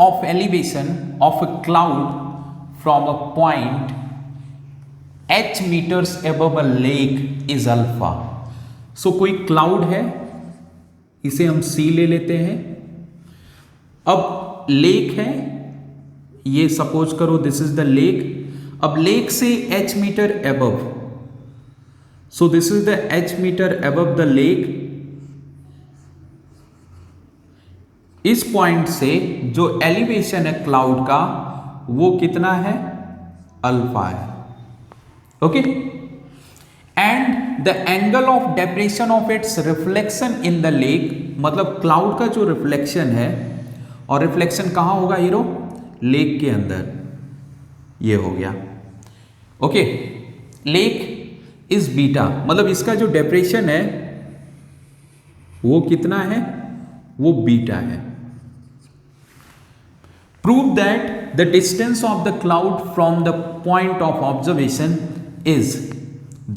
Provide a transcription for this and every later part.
of elevation of a cloud from a point h meters above a lake is alpha. So कोई cloud है, इसे हम C ले लेते हैं. अब लेक है, ये सपोज करो दिस इज द लेक. अब लेक से h meter above, so this is the h meter above the lake. इस पॉइंट से जो एलिवेशन है क्लाउड का वो कितना है, अल्फा है. Okay. And the angle of depression of its reflection in the lake, मतलब क्लाउड का जो रिफ्लेक्शन है, और रिफ्लेक्शन कहां होगा हीरो, लेक के अंदर. ये हो गया. ओके. लेक इज बीटा, मतलब इसका जो डेप्रेशन है वो कितना है, वो बीटा है. Prove that the distance of the cloud from the point of observation is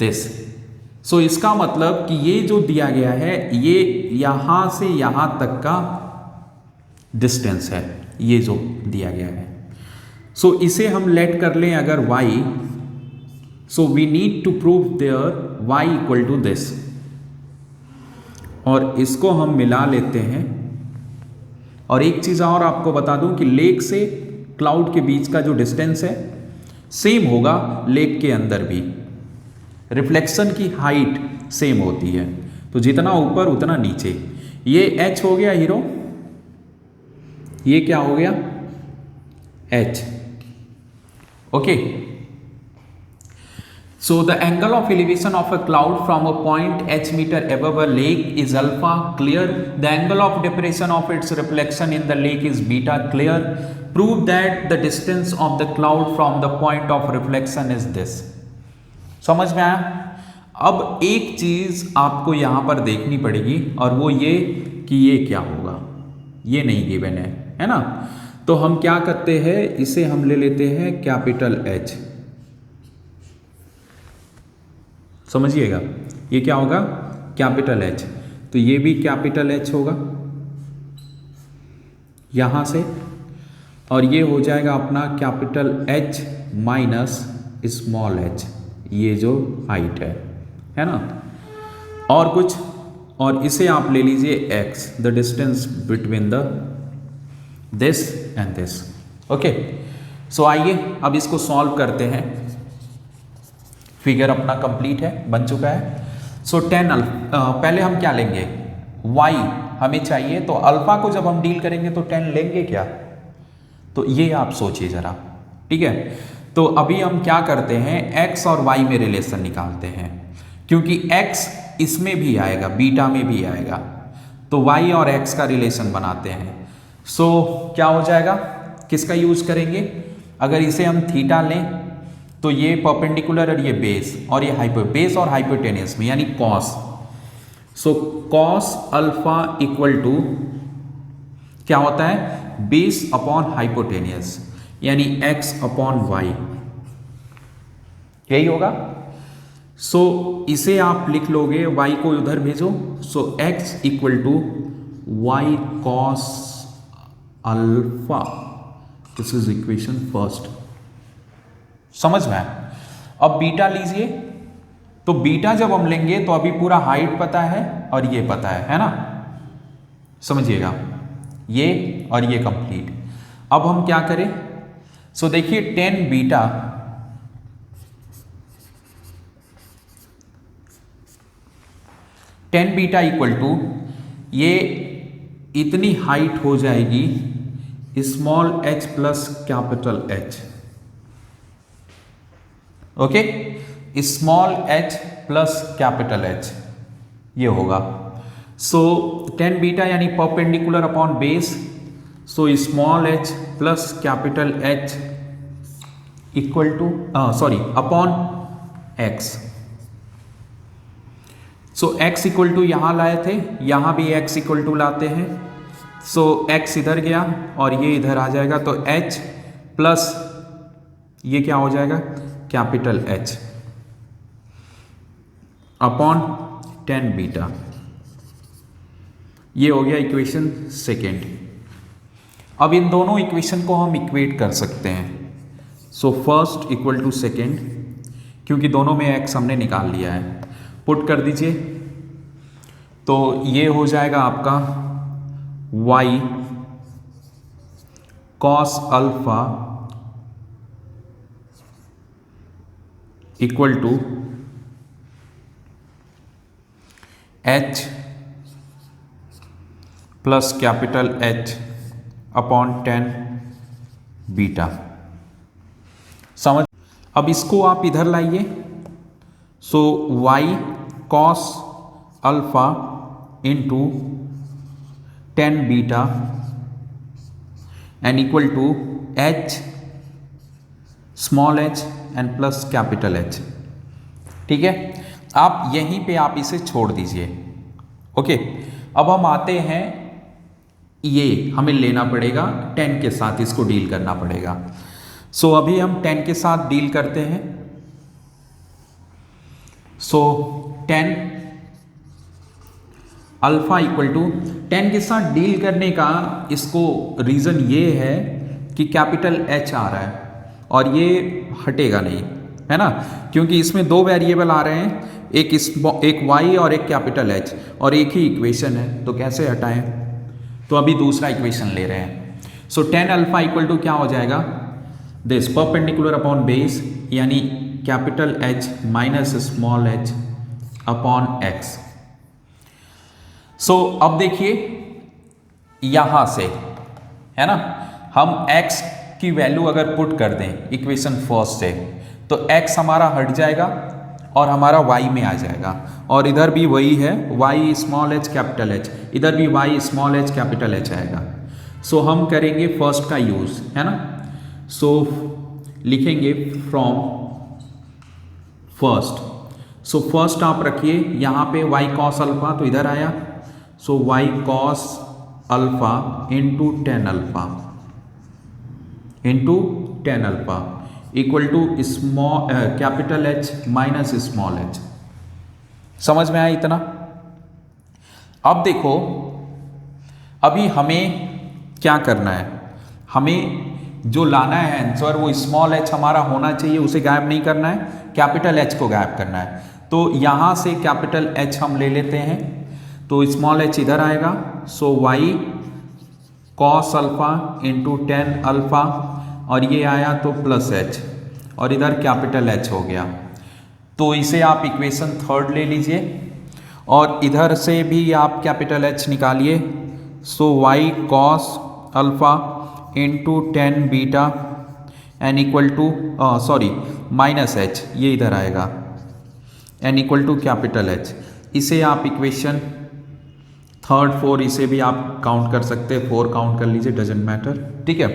this. So इसका मतलब कि ये जो दिया गया है ये यहां से यहां तक का डिस्टेंस है, ये जो दिया गया है. सो इसे हम लेट कर लें अगर y, so we need to prove there y equal to this, और इसको हम मिला लेते हैं. और एक चीज़ और आपको बता दूं कि लेक से क्लाउड के बीच का जो डिस्टेंस है सेम होगा लेक के अंदर भी. रिफ्लेक्शन की हाइट सेम होती है, तो जितना ऊपर उतना नीचे. ये h हो गया हीरो, ये क्या हो गया, h. Okay. So the angle of elevation of a cloud from a point h meter above a lake is alpha, clear. The angle of depression of its reflection in the lake is beta, clear. Prove that the distance of the cloud from the point of reflection is this. समझ में आया. अब एक चीज आपको यहां पर देखनी पड़ेगी, और वो ये कि ये क्या होगा, ये नहीं गिवन है ना. तो हम क्या करते हैं, इसे हम ले लेते हैं कैपिटल H. समझिएगा, ये क्या होगा, कैपिटल H. तो ये भी कैपिटल H होगा यहां से, और ये हो जाएगा अपना capital H minus small h, ये जो हाइट है ना. और कुछ, और इसे आप ले लीजिए x, the distance between the this and this. Okay. So आइए अब इसको सॉल्व करते हैं. फिगर अपना कंप्लीट है, बन चुका है. सो पहले हम क्या लेंगे, y हमें चाहिए, तो अल्फा को जब हम डील करेंगे तो 10 लेंगे क्या, तो ये आप सोचिए जरा. ठीक है. तो अभी हम क्या करते हैं, x और y में रिलेशन निकालते हैं, क्योंकि x इसमें भी आएगा, बीटा में भी आएगा, तो y और x का रिलेशन बनाते हैं. सो क्या हो जाएगा, किसका यूज करेंगे, अगर इसे हम थीटा लें तो ये परपेंडिकुलर और ये बेस, और ये बेस और हाइपोटेनियस में यानी cos. So cos alpha equal to क्या होता है, बेस अपॉन हाइपोटेनियस, यानी x अपॉन वाई, यही होगा. सो इसे आप लिख लोगे, y को उधर भेजो. So x equal to Y cos alpha. This is equation first. समझ में. अब बीटा लीजिए, तो बीटा जब हम लेंगे तो अभी पूरा हाइट पता है और ये पता है ना. समझिएगा, ये और ये कंप्लीट. अब हम क्या करें, सो देखिए 10 बीटा इक्वल टू ये इतनी हाइट हो जाएगी small h plus capital H. Okay. Small h plus capital H ये होगा. सो 10 बीटा यानी perpendicular upon base, so small h plus capital H equal to upon x. So x equal to यहां लाए थे, यहां भी x इक्वल टू लाते हैं. सो x इधर गया और ये इधर आ जाएगा, तो h प्लस ये क्या हो जाएगा, कैपिटल H अपॉन 10 बीटा. ये हो गया इक्वेशन सेकेंड. अब इन दोनों इक्वेशन को हम इक्वेट कर सकते हैं। So first equal to second, क्योंकि दोनों में एक्स हमने निकाल लिया है, पुट कर दीजिए। तो ये हो जाएगा आपका y cos alpha equal to h plus capital H upon 10 beta. समझ? अब इसको आप इधर लाइए। So y cos alpha into 10 beta and equal to h small h and plus capital H। ठीक है, आप यहीं पे आप इसे छोड़ दीजिए। ओके, अब हम आते हैं, ये हमें लेना पड़ेगा 10 के साथ, इसको डील करना पड़ेगा। सो अभी हम 10 के साथ डील करते हैं। सो 10 अल्फा इक्वल टू 10 के साथ डील करने का इसको रीज़न ये है कि कैपिटल H आ रहा है और ये हटेगा नहीं, है ना, क्योंकि इसमें दो वेरिएबल आ रहे हैं, एक y और एक कैपिटल H, और एक ही इक्वेशन है, तो कैसे हटाएं। तो अभी दूसरा इक्वेशन ले रहे हैं। सो 10 अल्फा इक्वल टू क्या हो जाएगा, दिस परपेंडिकुलर अपॉन बेस, यानी capital H minus small h upon x। सो अब देखिए यहां से, है ना, हम x की वैल्यू अगर पुट कर दें इक्वेशन फर्स्ट से, तो x हमारा हट जाएगा और हमारा y में आ जाएगा, और इधर भी वही है, y small h capital H, इधर भी y small h capital H आएगा। सो हम करेंगे फर्स्ट का यूज, है ना। सो लिखेंगे फ्रॉम फर्स्ट। सो फर्स्ट आप रखिए यहाँ पे y कॉस अल्फा, तो इधर आया, so y cos alpha into 10 alpha into 10 alpha equal to small capital H minus small h। समझ में आया इतना? अब देखो, अभी हमें क्या करना है, हमें जो लाना है आंसर वो स्मॉल h हमारा होना चाहिए, उसे गायब नहीं करना है, कैपिटल H को गायब करना है। तो यहाँ से कैपिटल H हम ले लेते हैं, तो स्मॉल h इधर आएगा। सो y cos alpha into 10 alpha, और ये आया तो प्लस h, और इधर कैपिटल H हो गया। तो इसे आप इक्वेशन थर्ड ले लीजिए, और इधर से भी आप कैपिटल H निकालिए। So y cos alpha into 10 beta and equal to minus h, ये इधर आएगा, and equal to capital H। इसे आप इक्वेशन थर्ड फोर, इसे भी आप काउंट कर सकते हैं, 4 काउंट कर लीजिए, डजेंट मैटर। ठीक है,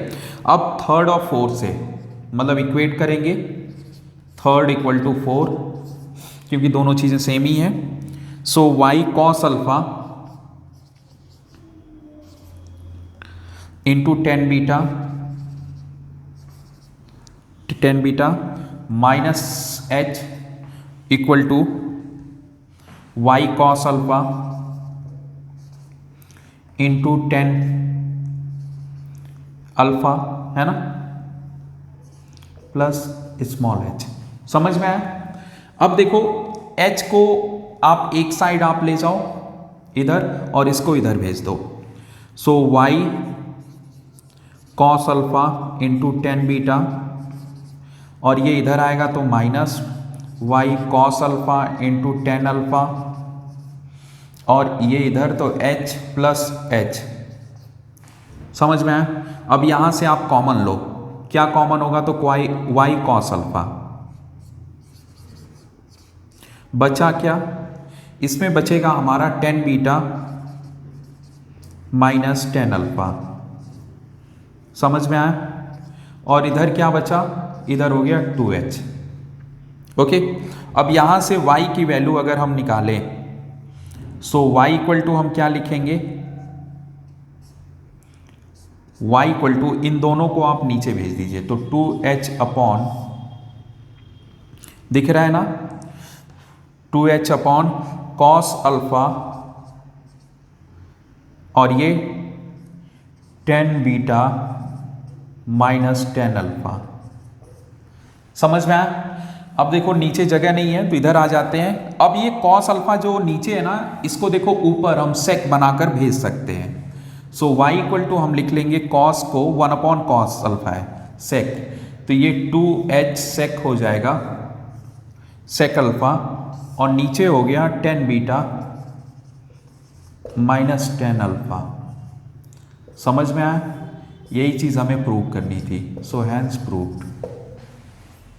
अब थर्ड और फोर्थ से मतलब इक्वेट करेंगे, थर्ड इक्वल टू 4, क्योंकि दोनों चीज़ें सेम ही हैं। So y cos alpha into 10 beta minus h equal to y cos alpha into 10 alpha, है ना, प्लस स्मॉल h। समझ में आया? अब देखो h को आप एक साइड आप ले जाओ इधर और इसको इधर भेज दो। सो y cos alpha into 10 beta, और ये इधर आएगा तो minus y cos alpha into 10 alpha, और ये इधर तो h प्लस h। समझ में आया? अब यहां से आप कॉमन लो, क्या कॉमन होगा, तो y कॉस अल्फा बचा, क्या इसमें बचेगा हमारा 10 बीटा माइनस 10 अल्फा। समझ में आया? और इधर क्या बचा, इधर हो गया 2h। ओके, अब यहां से y की वैल्यू अगर हम निकालें, सो y इक्वल टू हम क्या लिखेंगे, y इक्वल टू, इन दोनों को आप नीचे भेज दीजिए, तो 2h अपॉन, दिख रहा है ना, 2h अपॉन कॉस अल्फा, और ये 10 बीटा माइनस 10 अल्फा। समझ में आया? अब देखो नीचे जगह नहीं है तो इधर आ जाते हैं। अब ये कॉस अल्फा जो नीचे है ना, इसको देखो ऊपर हम सेक बनाकर भेज सकते हैं। सो y इक्वल टू हम लिख लेंगे कॉस को 1 अपॉन कॉस अल्फा है सेक, तो ये 2h सेक हो जाएगा सेक अल्फा, और नीचे हो गया 10 बीटा माइनस 10 अल्फा। समझ में आया? यही चीज़ हमें प्रूव करनी थी। So hence proved.